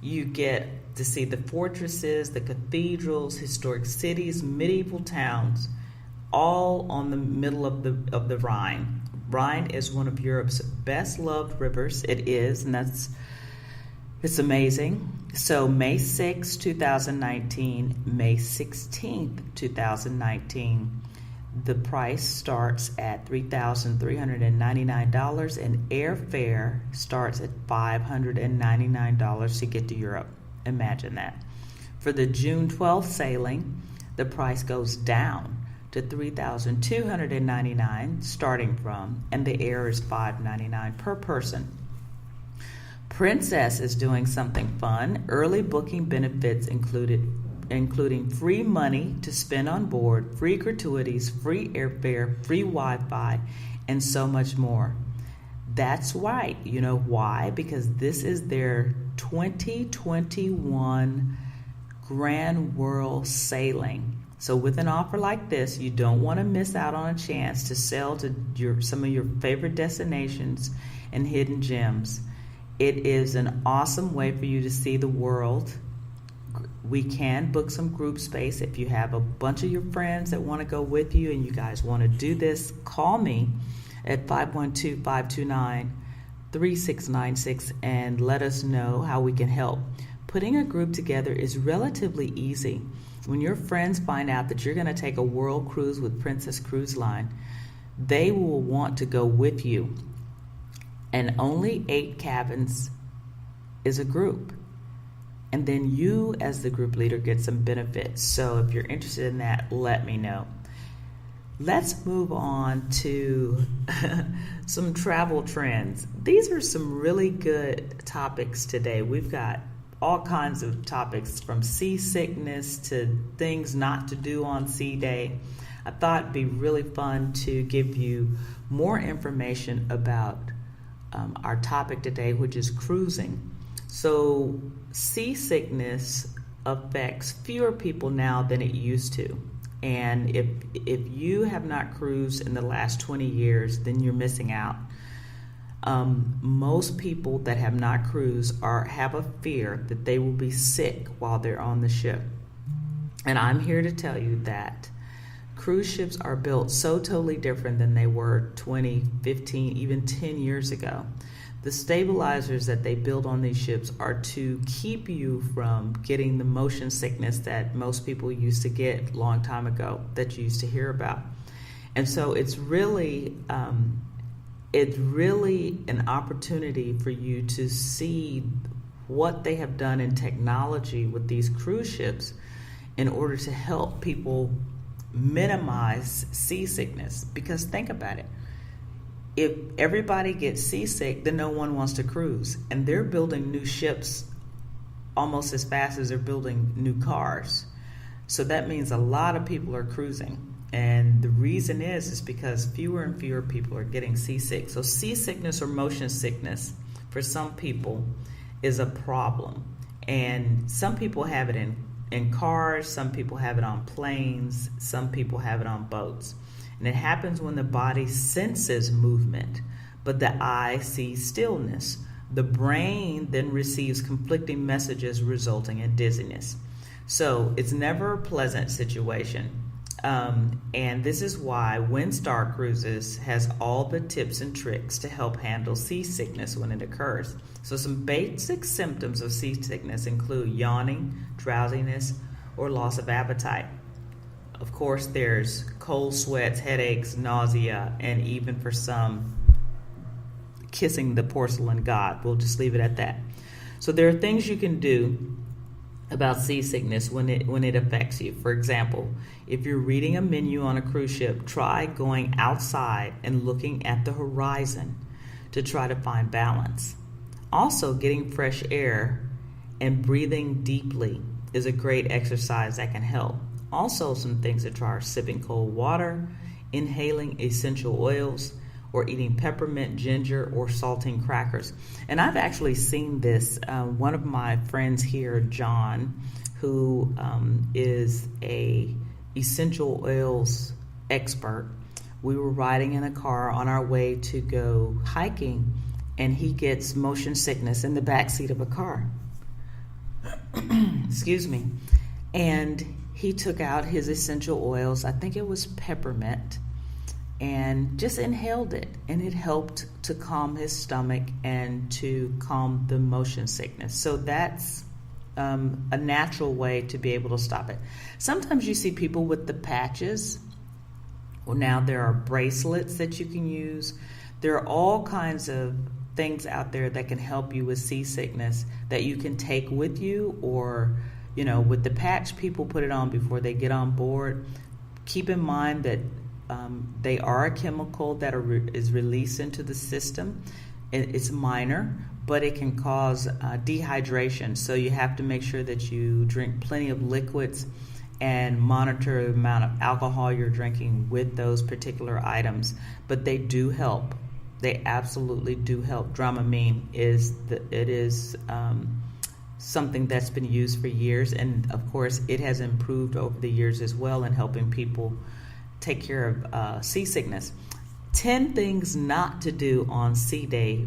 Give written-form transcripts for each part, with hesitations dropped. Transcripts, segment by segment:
You get to see the fortresses, the cathedrals, historic cities, medieval towns, all on the middle of the Rhine. Rhine is one of Europe's best loved rivers. It is, and it's amazing. So May 6, 2019, May 16th, 2019, the price starts at $3,399 and airfare starts at $599 to get to Europe. Imagine that. For the June 12th sailing, the price goes down to $3,299 starting from, and the air is $599 per person. Princess is doing something fun. Early booking benefits including free money to spend on board, free gratuities, free airfare, free Wi-Fi, and so much more. That's right. You know why? Because this is their 2021 Grand World Sailing. So with an offer like this, you don't want to miss out on a chance to sail to some of your favorite destinations and hidden gems. It is an awesome way for you to see the world. We can book some group space. If you have a bunch of your friends that want to go with you and you guys want to do this, call me at 512-529-3696 and let us know how we can help. Putting a group together is relatively easy. When your friends find out that you're going to take a world cruise with Princess Cruise Line, they will want to go with you. And only 8 cabins is a group. And then you, as the group leader, get some benefits. So if you're interested in that, let me know. Let's move on to some travel trends. These are some really good topics today. We've got all kinds of topics from seasickness to things not to do on sea day. I thought it'd be really fun to give you more information about our topic today, which is cruising. So seasickness affects fewer people now than it used to. And if you have not cruised in the last 20 years, then you're missing out. Most people that have not cruised have a fear that they will be sick while they're on the ship. And I'm here to tell you that cruise ships are built so totally different than they were 20, 15, even 10 years ago. The stabilizers that they build on these ships are to keep you from getting the motion sickness that most people used to get a long time ago, that you used to hear about. And so it's really an opportunity for you to see what they have done in technology with these cruise ships in order to help people minimize seasickness. Because think about it. If everybody gets seasick, then no one wants to cruise. And they're building new ships almost as fast as they're building new cars. So that means a lot of people are cruising. And the reason is because fewer and fewer people are getting seasick. So seasickness or motion sickness for some people is a problem. And some people have it in cars, some people have it on planes, some people have it on boats. And it happens when the body senses movement, but the eye sees stillness. The brain then receives conflicting messages resulting in dizziness. So it's never a pleasant situation. And this is why Windstar Cruises has all the tips and tricks to help handle seasickness when it occurs. So some basic symptoms of seasickness include yawning, drowsiness, or loss of appetite. Of course, there's cold sweats, headaches, nausea, and even for some, kissing the porcelain god. We'll just leave it at that. So there are things you can do about seasickness when it affects you. For example, if you're reading a menu on a cruise ship, try going outside and looking at the horizon to try to find balance. Also, getting fresh air and breathing deeply is a great exercise that can help. Also, some things to try are sipping cold water, inhaling essential oils, or eating peppermint, ginger, or saltine crackers. And I've actually seen this. One of my friends here, John, who is a essential oils expert, we were riding in a car on our way to go hiking, and he gets motion sickness in the back seat of a car. Excuse me. And he took out his essential oils. I think it was peppermint, and just inhaled it, and it helped to calm his stomach and to calm the motion sickness. So that's a natural way to be able to stop it. Sometimes you see people with the patches. Well, now there are bracelets that you can use. There are all kinds of things out there that can help you with seasickness that you can take with you, or, you know, with the patch, people put it on before they get on board. Keep in mind that they are a chemical that is released into the system. It's minor, but it can cause dehydration. So you have to make sure that you drink plenty of liquids and monitor the amount of alcohol you're drinking with those particular items. But they do help. They absolutely do help. Dramamine is something that's been used for years, and of course it has improved over the years as well in helping people take care of seasickness. 10 things not to do on sea day,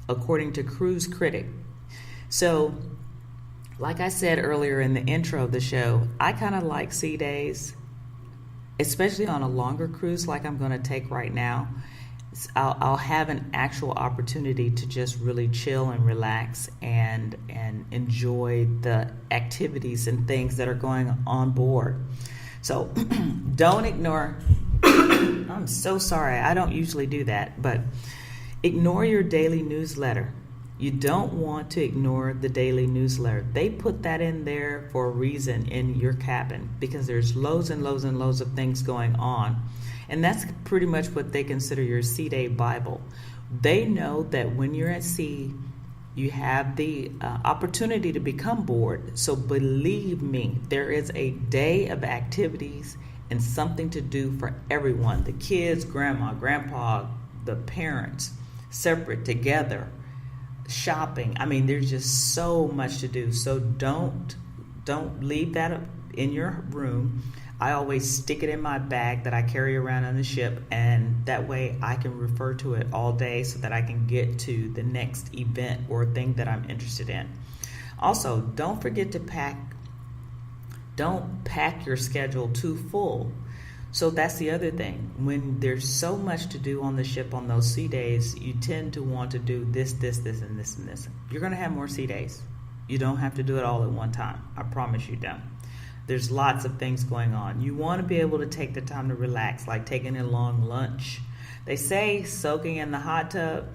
according to Cruise Critic. So, like I said earlier in the intro of the show, I kind of like sea days, especially on a longer cruise like I'm going to take right now. I'll have an actual opportunity to just really chill and relax and enjoy the activities and things that are going on board. So don't ignore, I'm so sorry, I don't usually do that, but ignore your daily newsletter. You don't want to ignore the daily newsletter. They put that in there for a reason in your cabin, because there's loads and loads and loads of things going on. And that's pretty much what they consider your sea day Bible. They know that when you're at sea, you have the opportunity to become bored. So believe me, there is a day of activities and something to do for everyone. The kids, grandma, grandpa, the parents, separate, together, shopping. I mean, there's just so much to do. So don't leave that in your room. I always stick it in my bag that I carry around on the ship, and that way I can refer to it all day so that I can get to the next event or thing that I'm interested in. Also, don't forget to pack. Don't pack your schedule too full. So that's the other thing. When there's so much to do on the ship on those sea days, you tend to want to do this, and this, and this. You're going to have more sea days. You don't have to do it all at one time. I promise you don't. There's lots of things going on. You want to be able to take the time to relax, like taking a long lunch. They say soaking in the hot tub,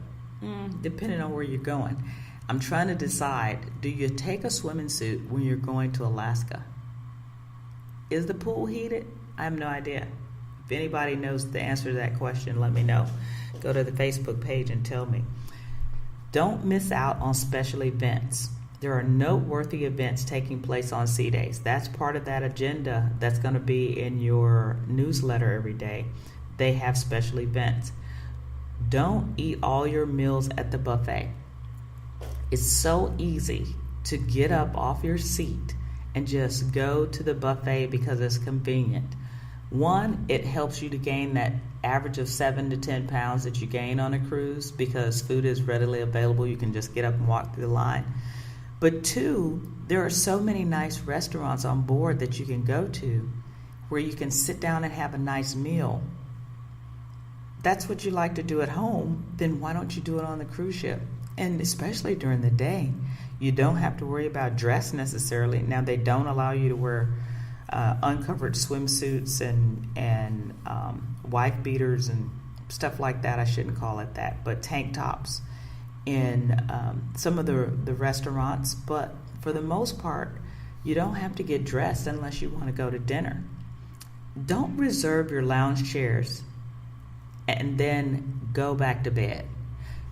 depending on where you're going. I'm trying to decide, do you take a swimming suit when you're going to Alaska? Is the pool heated? I have no idea. If anybody knows the answer to that question, let me know. Go to the Facebook page and tell me. Don't miss out on special events. There are noteworthy events taking place on sea days. That's part of that agenda that's going to be in your newsletter every day. They have special events. Don't eat all your meals at the buffet. It's so easy to get up off your seat and just go to the buffet because it's convenient. One, it helps you to gain that average of 7 to 10 pounds that you gain on a cruise because food is readily available. You can just get up and walk through the line. But two, there are so many nice restaurants on board that you can go to where you can sit down and have a nice meal. That's what you like to do at home, then why don't you do it on the cruise ship? And especially during the day, you don't have to worry about dress necessarily. Now, they don't allow you to wear uncovered swimsuits and wife beaters and stuff like that. I shouldn't call it that, but tank tops in some of the restaurants. But for the most part, you don't have to get dressed unless you want to go to dinner. Don't reserve your lounge chairs and then go back to bed.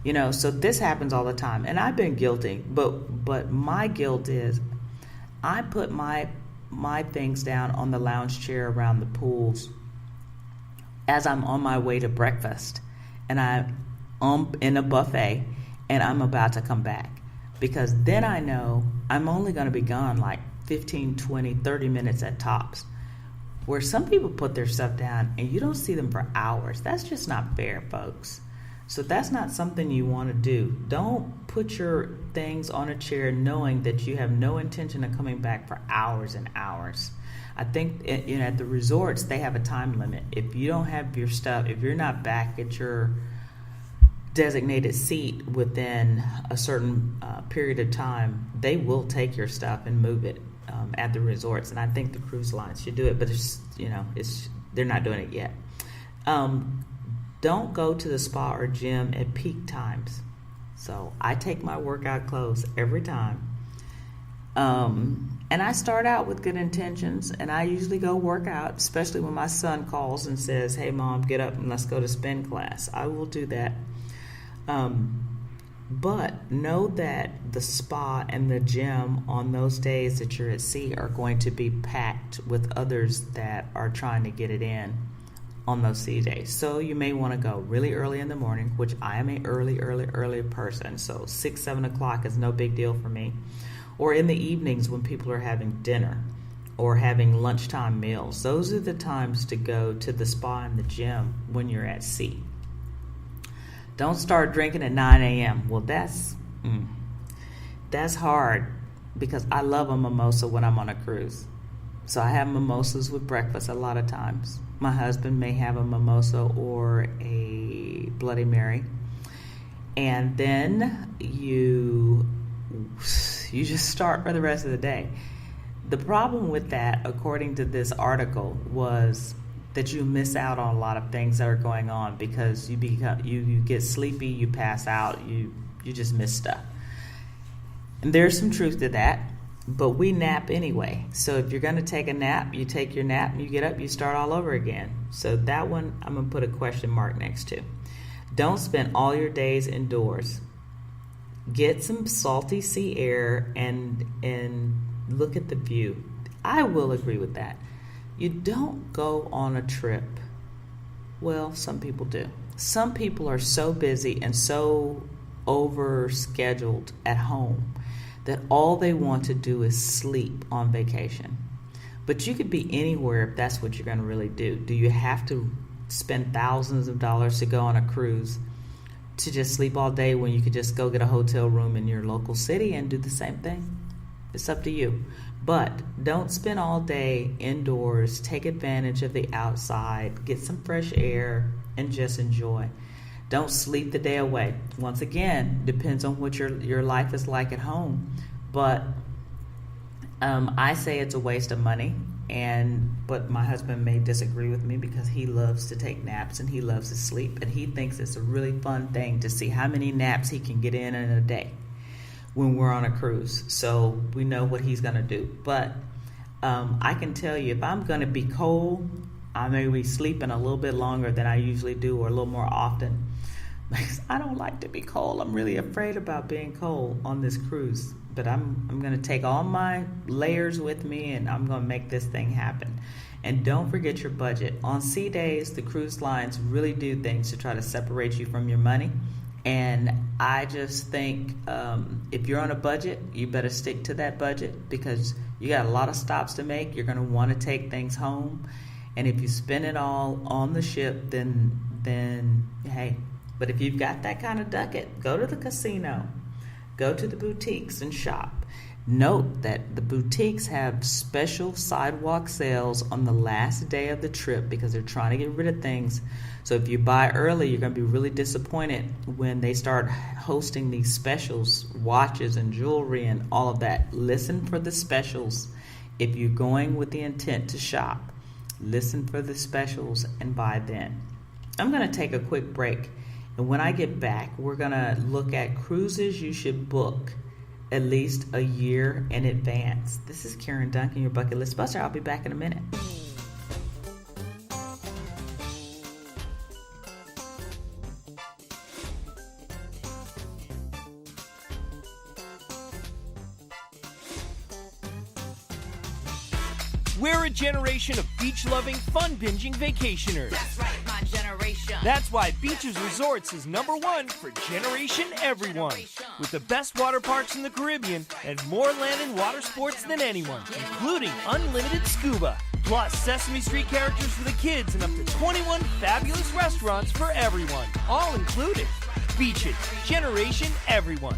You know, so this happens all the time, and I've been guilty, but my guilt is I put my things down on the lounge chair around the pools as I'm on my way to breakfast, and I'm in a buffet, and I'm about to come back, because then I know I'm only going to be gone like 15, 20, 30 minutes at tops, where some people put their stuff down and you don't see them for hours. That's just not fair, folks. So that's not something you want to do. Don't put your things on a chair knowing that you have no intention of coming back for hours and hours. I think at the resorts, they have a time limit. If you don't have your stuff, if you're not back at your designated seat within a certain period of time, they will take your stuff and move it at the resorts. And I think the cruise lines should do it, but they're not doing it yet. Don't go to the spa or gym at peak times. So I take my workout clothes every time. And I start out with good intentions, and I usually go work out, especially when my son calls and says, "Hey, Mom, get up and let's go to spin class." I will do that. But know that the spa and the gym on those days that you're at sea are going to be packed with others that are trying to get it in on those sea days. So you may want to go really early in the morning, which I am a early person. So 6, 7 o'clock is no big deal for me. Or in the evenings when people are having dinner or having lunchtime meals. Those are the times to go to the spa and the gym when you're at sea. Don't start drinking at 9 a.m. Well, that's hard because I love a mimosa when I'm on a cruise. So I have mimosas with breakfast a lot of times. My husband may have a mimosa or a Bloody Mary. And then you just start for the rest of the day. The problem with that, according to this article, was that you miss out on a lot of things that are going on because you get sleepy, you pass out, you just miss stuff. And there's some truth to that. But we nap anyway. So if you're going to take a nap, you take your nap and you get up, you start all over again. So that one I'm going to put a question mark next to. Don't spend all your days indoors. Get some salty sea air and look at the view. I will agree with that. You don't go on a trip. Well, some people do. Some people are so busy and so overscheduled at home that all they want to do is sleep on vacation. But you could be anywhere if that's what you're going to really do. Do you have to spend thousands of dollars to go on a cruise to just sleep all day when you could just go get a hotel room in your local city and do the same thing? It's up to you. But don't spend all day indoors. Take advantage of the outside. Get some fresh air and just enjoy. Don't sleep the day away. Once again, depends on what your life is like at home. But I say it's a waste of money. But my husband may disagree with me because he loves to take naps and he loves to sleep. And he thinks it's a really fun thing to see how many naps he can get in a day when we're on a cruise. So we know what he's going to do. But I can tell you, if I'm going to be cold, I may be sleeping a little bit longer than I usually do or a little more often. Because I don't like to be cold. I'm really afraid about being cold on this cruise. But I'm going to take all my layers with me and I'm going to make this thing happen. And don't forget your budget. On sea days, the cruise lines really do things to try to separate you from your money. And I just think if you're on a budget, you better stick to that budget because you got a lot of stops to make. You're going to want to take things home. And if you spend it all on the ship, then hey. But if you've got that kind of ducat, go to the casino, go to the boutiques and shop. Note that the boutiques have special sidewalk sales on the last day of the trip because they're trying to get rid of things. So if you buy early, you're going to be really disappointed when they start hosting these specials, watches and jewelry and all of that. Listen for the specials. If you're going with the intent to shop, listen for the specials and buy then. I'm going to take a quick break. And when I get back, we're going to look at cruises you should book at least a year in advance. This is Karen Duncan, your bucket list buster. I'll be back in a minute. We're a generation of beach-loving, fun-binging vacationers. That's right, my generation. That's why Beaches Resorts is #1 for Generation Everyone. With the best water parks in the Caribbean and more land and water sports than anyone, including unlimited scuba. Plus Sesame Street characters for the kids and up to 21 fabulous restaurants for everyone, all included. Beach it, Generation Everyone.